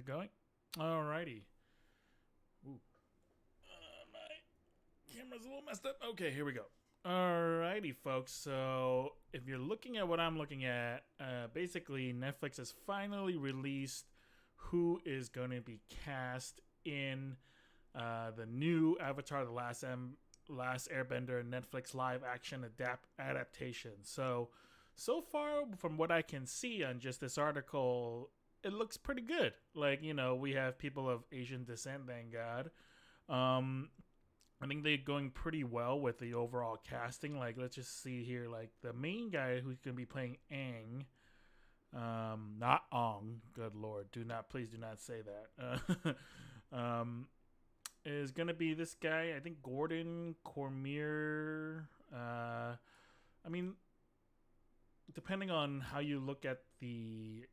it going? Alrighty. Ooh. My camera's a little messed up. Okay, here we go. Alrighty, folks. So, if you're looking at what I'm looking at, basically Netflix has finally released who is going to be cast in the new Avatar: The Last Airbender Netflix live action adaptation. So far, from what I can see on just this article, it looks pretty good. Like, we have people of Asian descent, thank God. I think they're going pretty well with the overall casting. Like, let's just see here. Like, the main guy who's going to be playing Aang, not Ong, good lord, please do not say that. Is going to be this guy, I think Gordon Cormier. I mean, depending on how you look at the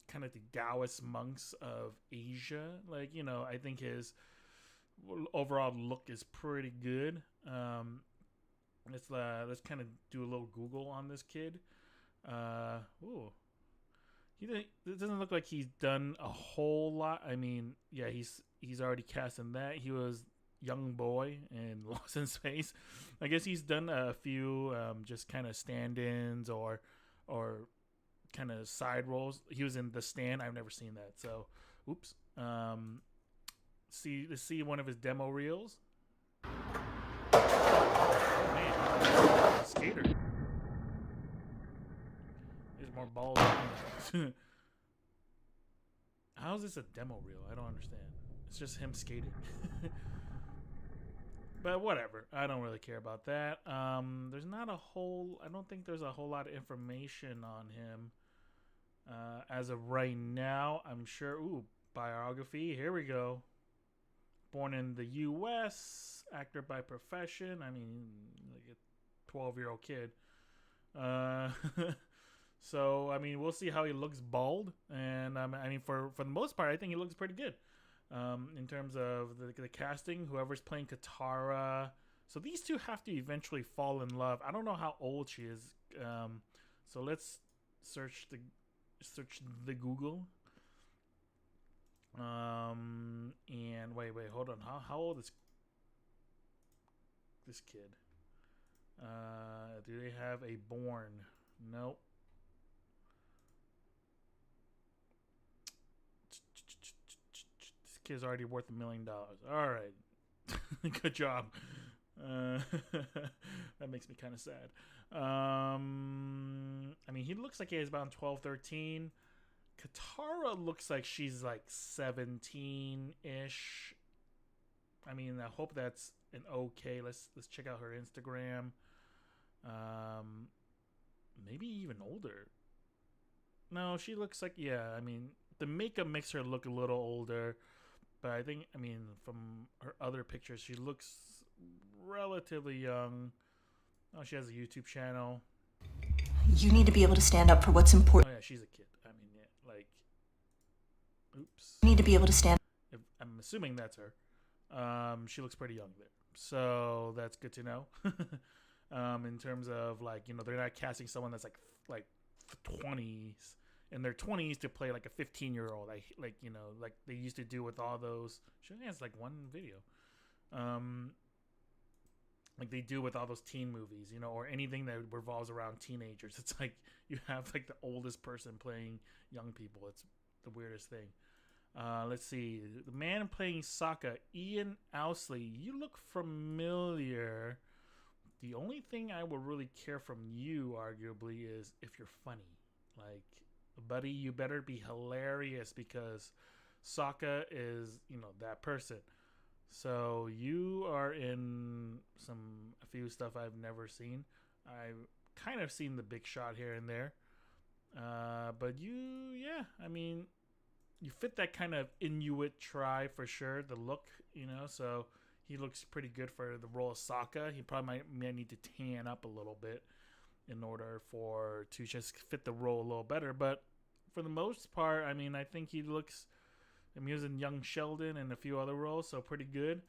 kind of the Taoist monks of Asia, like, I think his overall look is pretty good. Let's kind of do a little Google on this kid. Ooh, it doesn't look like he's done a whole lot. I mean, yeah, he's already cast in that. He was young boy in Lost in Space. I guess he's done a few just kind of stand-ins or kind of side roles. He was in The Stand. I've never seen that. So, oops. Let's see one of his demo reels. Oh, man, skater. There's more balls. How is this a demo reel? I don't understand. It's just him skating. But whatever. I don't really care about that. There's not a whole... I don't think there's a whole lot of information on him. As of right now, I'm sure... Ooh, biography. Here we go. Born in the U.S., actor by profession. I mean, like a 12-year-old kid. So, I mean, we'll see how he looks bald. And, I mean, for the most part, I think he looks pretty good. In terms of the casting, whoever's playing Katara. So these two have to eventually fall in love. I don't know how old she is. So let's search the Google. And wait, hold on. How old is this kid? Do they have a born? Nope. This kid's already worth $1 million. All right. Good job. That makes me kind of sad. I mean, he looks like he has about 12, 13. Katara looks like she's like 17-ish. I mean, I hope that's an okay. Let's check out her Instagram. Maybe even older. No, she looks like, yeah, I mean, the makeup makes her look a little older. But I think, I mean, from her other pictures, she looks relatively young. Oh, she has a YouTube channel. You need to be able to stand up for what's Oh, important. yeah, she's a kid. I mean, yeah, like, oops. You need to be able to stand. I'm assuming that's her. She looks pretty young there. So that's good to know. In terms of, like, they're not casting someone that's like 20s. In their 20s to play like a 15-year-old, like they used to do with all those. She only has like one video, like they do with all those teen movies, or anything that revolves around teenagers. It's like you have like the oldest person playing young people. It's the weirdest thing. Let's see, the man playing Sokka, Ian Owsley. You look familiar. The only thing I would really care from you, arguably, is if you're funny, like. Buddy, you better be hilarious because Sokka is, that person. So you are in a few stuff I've never seen. I've kind of seen The Big Shot here and there. But I mean, you fit that kind of Inuit tribe for sure, the look, so he looks pretty good for the role of Sokka. He probably might need to tan up a little bit in order to just fit the role a little better. But for the most part, I mean, I think he looks. He was in Young Sheldon and a few other roles, so pretty good.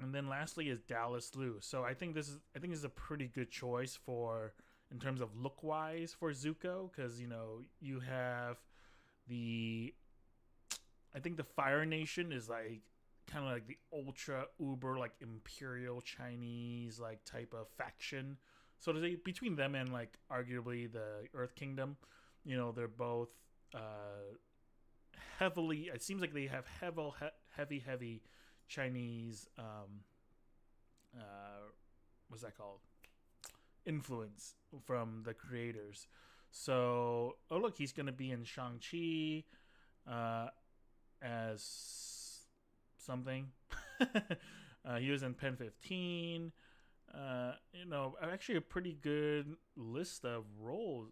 And then lastly is Dallas Liu. So I think this is a pretty good choice in terms of look wise for Zuko, because you have the I think the Fire Nation is like kind of like the ultra uber like imperial Chinese like type of faction. So to say, between them and like arguably the Earth Kingdom, they're both heavily. It seems like they have heavy Chinese. What's that called? Influence from the creators. So, oh look, he's gonna be in Shang-Chi as something. He was in Pen 15. Actually a pretty good list of roles.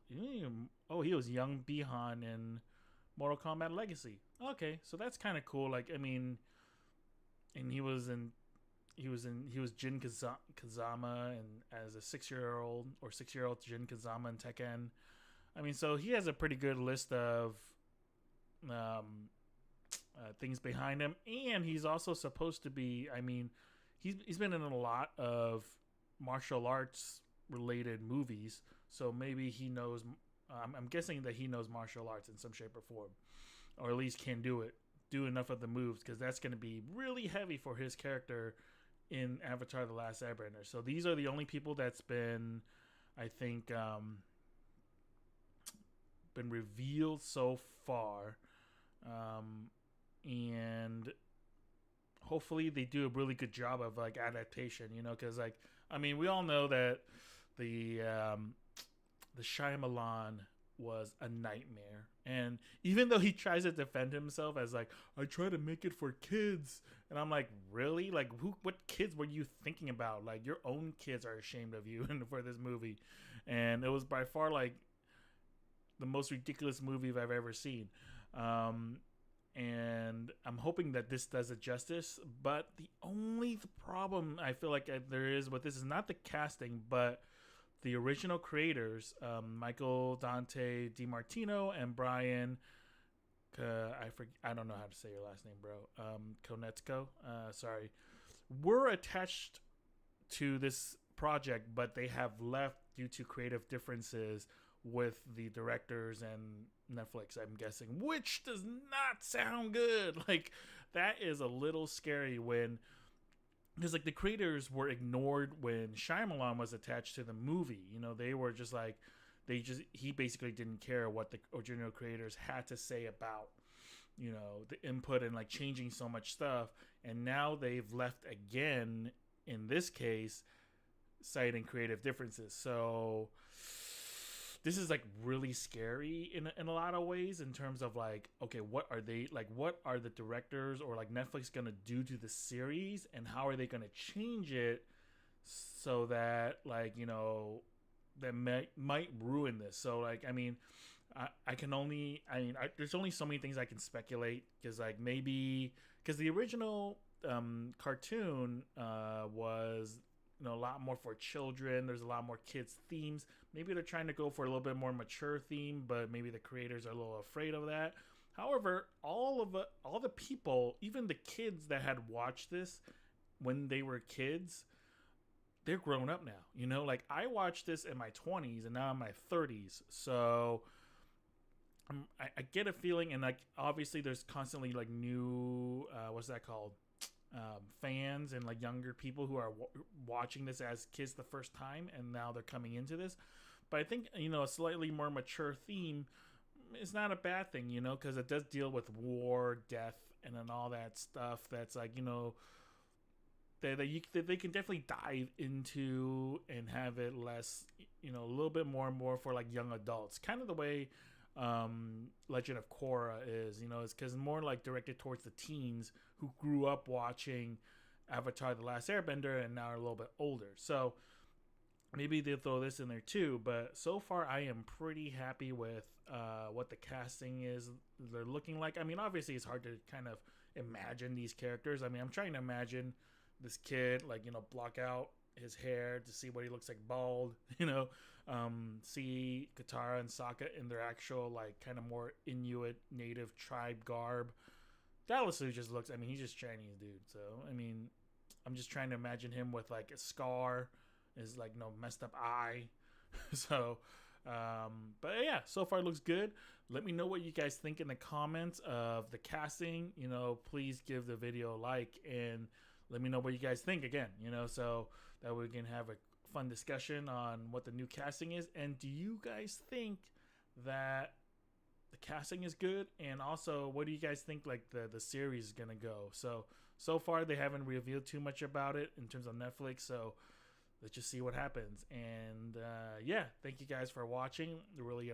Oh, he was young Bihan in Mortal Kombat Legacy. Okay, so that's kind of cool. Like, I mean, and he was Jin Kazama and as a 6-year-old Jin Kazama in Tekken. I mean, so he has a pretty good list of things behind him, and he's also supposed to be. I mean, he's been in a lot of martial arts related movies, so maybe he knows. I'm guessing that he knows martial arts in some shape or form, or at least can do enough of the moves, because that's going to be really heavy for his character in Avatar: The Last Airbender. So these are the only people that's been, I think, been revealed so far, and hopefully they do a really good job of like adaptation. Because like, I mean, we all know that the Shyamalan was a nightmare, and even though he tries to defend himself as like, I try to make it for kids, and I'm like, really? Like, what kids were you thinking about? Like, your own kids are ashamed of you for this movie. And it was by far like the most ridiculous movie I've ever seen. And I'm hoping that this does it justice. But the only problem I feel like there is with this is not the casting, but the original creators, Michael Dante DiMartino and Brian, I don't know how to say your last name, bro. Konetsko, sorry, were attached to this project, but they have left due to creative differences with the directors and Netflix, I'm guessing, which does not sound good. Like, that is a little scary because like the creators were ignored when Shyamalan was attached to the movie. They were just like, he basically didn't care what the original creators had to say about, the input and like changing so much stuff. And now they've left again, in this case, citing creative differences. So this is like really scary in a lot of ways, in terms of like, okay, what are the directors or like Netflix gonna do to the series, and how are they gonna change it so that like, that might ruin this. So like, I mean, there's only so many things I can speculate, because like maybe because the original cartoon was a lot more for children. There's a lot more kids themes. Maybe they're trying to go for a little bit more mature theme, but maybe the creators are a little afraid of that. However, all the people, even the kids that had watched this when they were kids, they're grown up now. Like, I watched this in my 20s and now I'm in my 30s. So I get a feeling, and like obviously there's constantly like new what's that called? Fans and like younger people who are watching this as kids the first time, and now they're coming into this. But I think a slightly more mature theme is not a bad thing, because it does deal with war, death, and then all that stuff. That's like that they can definitely dive into and have it less, a little bit more and more for like young adults, kind of the way Legend of Korra is. It's because more like directed towards the teens who grew up watching Avatar: The Last Airbender and now are a little bit older. So maybe they'll throw this in there too. But so far, I am pretty happy with what the casting is. They're looking like. I mean, obviously, it's hard to kind of imagine these characters. I mean, I'm trying to imagine this kid, like, block out his hair to see what he looks like bald, see Katara and Sokka in their actual, like, kind of more Inuit native tribe garb. Dallas just looks, I mean, he's just Chinese dude. So, I mean, I'm just trying to imagine him with, like, a scar, his, like, messed up eye. So, But yeah, so far it looks good. Let me know what you guys think in the comments of the casting. Please give the video a like and let me know what you guys think again. So that we can have a fun discussion on what the new casting is. And do you guys think that the casting is good? And also, what do you guys think like the series is gonna go? So far they haven't revealed too much about it in terms of Netflix. So let's just see what happens. And yeah, thank you guys for watching. I really